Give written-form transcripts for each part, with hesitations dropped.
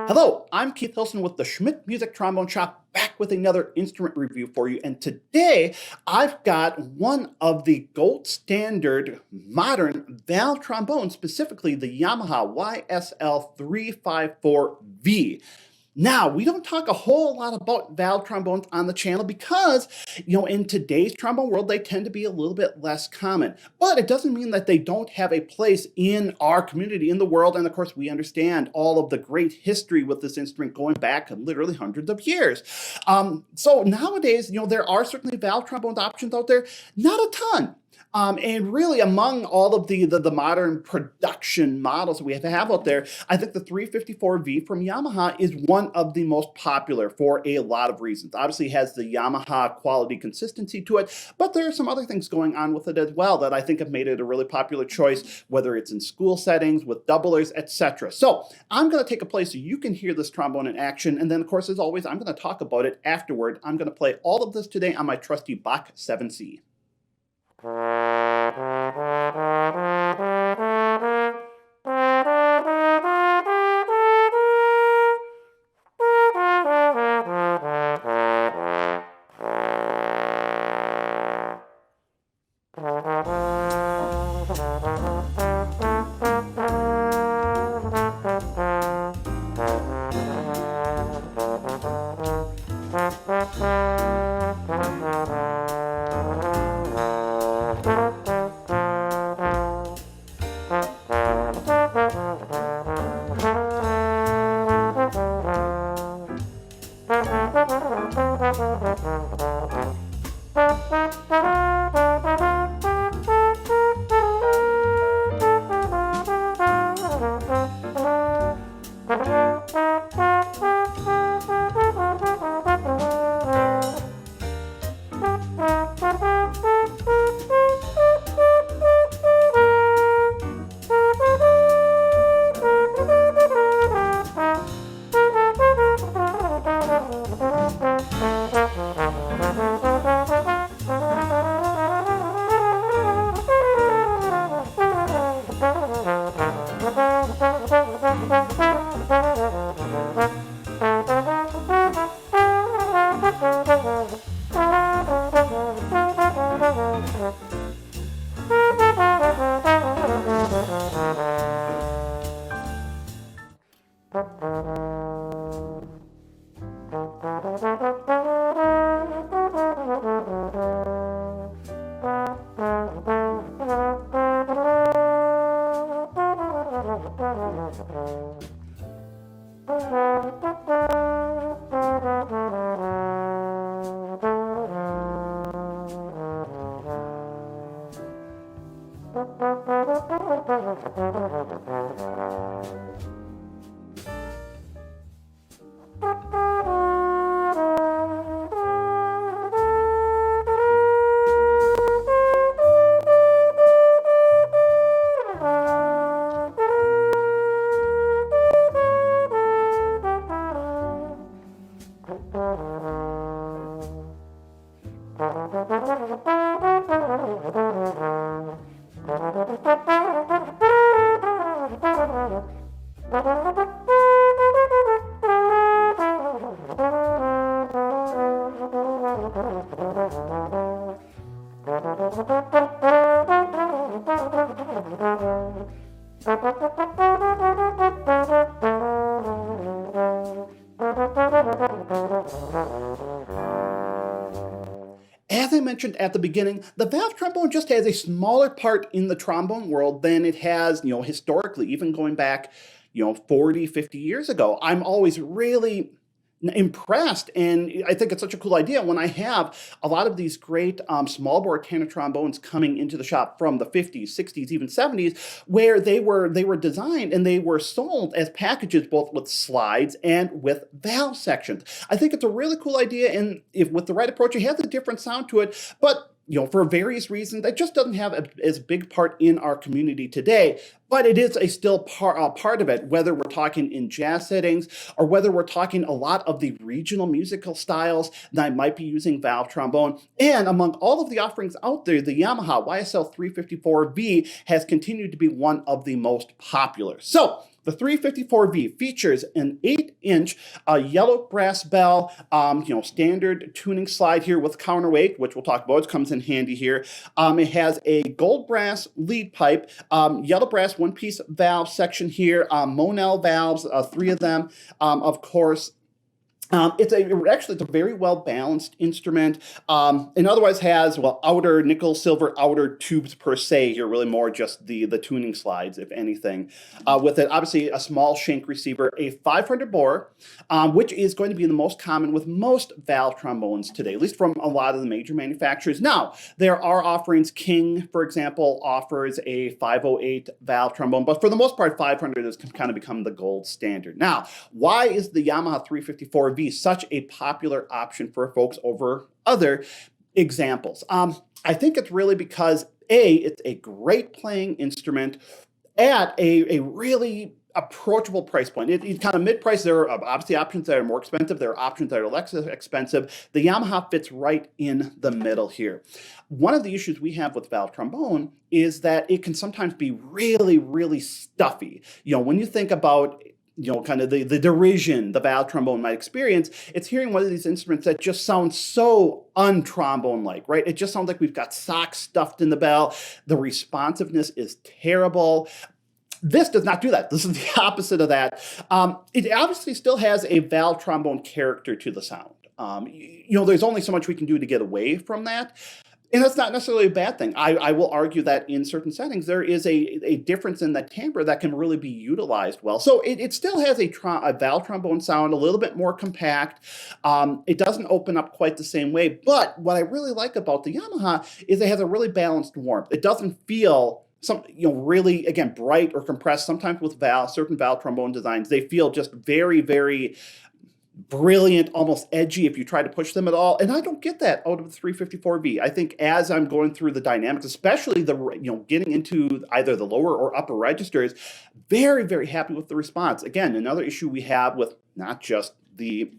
Hello, I'm Keith Hilson with the Schmidt Music Trombone Shop, back with another instrument review for you. And today I've got one of the gold standard modern valve trombones, specifically the Yamaha YSL 354V. Now, we don't talk a whole lot about valve trombones on the channel because, in today's trombone world, they tend to be a little bit less common. But it doesn't mean that they don't have a place in our community, in the world. And of course, we understand all of the great history with this instrument going back literally hundreds of years. So nowadays, there are certainly valve trombone options out there, not a ton. And really, among all of the modern production models that we have out there, I think the 354V from Yamaha is one of the most popular for a lot of reasons. Obviously, it has the Yamaha quality consistency to it, but there are some other things going on with it as well that I think have made it a really popular choice, whether it's in school settings, with doublers, etc. So I'm going to take a play so you can hear this trombone in action, and then, of course, as always, I'm going to talk about it afterward. I'm going to play all of this today on my trusty Bach 7C. As I mentioned at the beginning, the valve trombone just has a smaller part in the trombone world than it has, historically, even going back, 40, 50 years ago. I'm always really impressed, and I think it's such a cool idea when I have a lot of these great small bore tenor trombones coming into the shop from the 50s, 60s, even 70s, where they were designed and they were sold as packages both with slides and with valve sections. I think it's a really cool idea, and if with the right approach, you have a different sound to it, but for various reasons, that just doesn't have as big part in our community today, but it is a still part of it, whether we're talking in jazz settings or whether we're talking a lot of the regional musical styles that I might be using valve trombone. And among all of the offerings out there, the Yamaha YSL 354V has continued to be one of the most popular. So the 354V features an 8-inch yellow brass bell, standard tuning slide here with counterweight, which we'll talk about. It comes in handy here. It has a gold brass lead pipe, yellow brass one-piece valve section here, Monel valves, 3 of them, of course. It's a very well balanced instrument, and otherwise has outer nickel silver outer tubes per se. Here, really more just the tuning slides, if anything. With it, obviously a small shank receiver, a 500 bore, which is going to be the most common with most valve trombones today, at least from a lot of the major manufacturers. Now, there are offerings. King, for example, offers a 508 valve trombone, but for the most part, 500 has kind of become the gold standard. Now, why is the Yamaha 354V such a popular option for folks over other examples? I think it's really because it's a great playing instrument at a really approachable price point. It's kind of mid-price. There are obviously options that are more expensive. There are options that are less expensive. The Yamaha fits right in the middle here. One of the issues we have with valve trombone is that it can sometimes be really, really stuffy. When you think about kind of the derision the valve trombone might experience, it's hearing one of these instruments that just sounds so un-trombone-like, right? It just sounds like we've got socks stuffed in the bell. The responsiveness is terrible. This does not do that. This is the opposite of that. It obviously still has a valve trombone character to the sound. There's only so much we can do to get away from that. And that's not necessarily a bad thing. I will argue that in certain settings, there is a difference in that timbre that can really be utilized well. So it still has a valve trombone sound, a little bit more compact. It doesn't open up quite the same way. But what I really like about the Yamaha is it has a really balanced warmth. It doesn't feel really, again, bright or compressed. Sometimes with certain valve trombone designs, they feel just very, very brilliant, almost edgy if you try to push them at all. And I don't get that out of the 354V. I think as I'm going through the dynamics, especially getting into either the lower or upper registers, very, very happy with the response. Again, another issue we have with not just the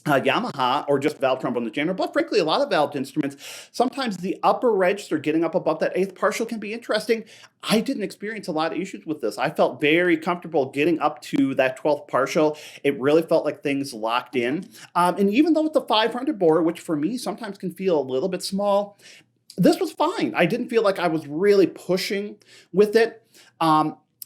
Yamaha or just valve trombone in general, but frankly, a lot of valved instruments, sometimes the upper register getting up above that 8th partial can be interesting. I didn't experience a lot of issues with this. I felt very comfortable getting up to that 12th partial. It really felt like things locked in. And even though with the 500 bore, which for me sometimes can feel a little bit small, this was fine. I didn't feel like I was really pushing with it.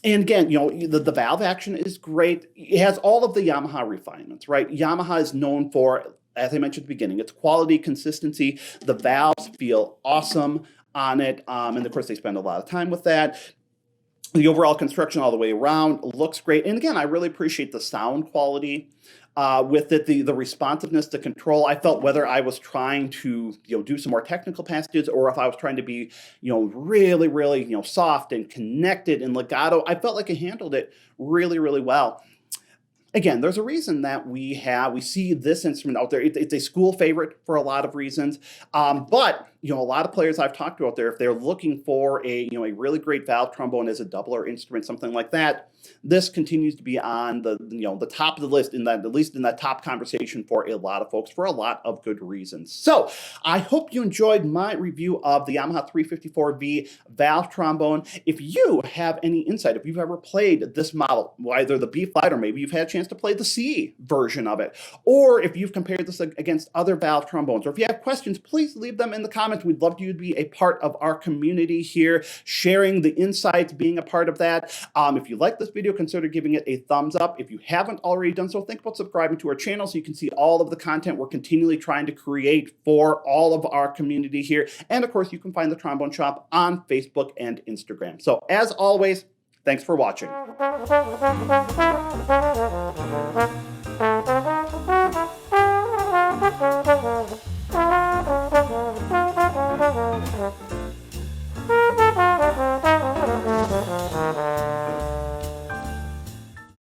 And again, the valve action is great. It has all of the Yamaha refinements, right? Yamaha is known for, as I mentioned at the beginning, its quality, consistency. The valves feel awesome on it. And of course, they spend a lot of time with that. The overall construction all the way around looks great. And again, I really appreciate the sound quality with it, the responsiveness, the control. I felt whether I was trying to do some more technical passages or if I was trying to be really, really soft and connected and legato, I felt like I handled it really, really well. Again, there's a reason that we see this instrument out there. It's a school favorite for a lot of reasons. But a lot of players I've talked to out there, if they're looking for a really great valve trombone as a doubler instrument, something like that, this continues to be on the top of the list, at least in that top conversation for a lot of folks, for a lot of good reasons. So I hope you enjoyed my review of the Yamaha 354V valve trombone. If you have any insight, if you've ever played this model, either the B flat or maybe you've had a chance to play the C version of it, or if you've compared this against other valve trombones, or if you have questions, please leave them in the comments. We'd love you to be a part of our community here, sharing the insights, being a part of that. If you like this video, consider giving it a thumbs up. If you haven't already done so, think about subscribing to our channel so you can see all of the content we're continually trying to create for all of our community here. And of course, you can find the Trombone Shop on Facebook and Instagram. So as always, thanks for watching.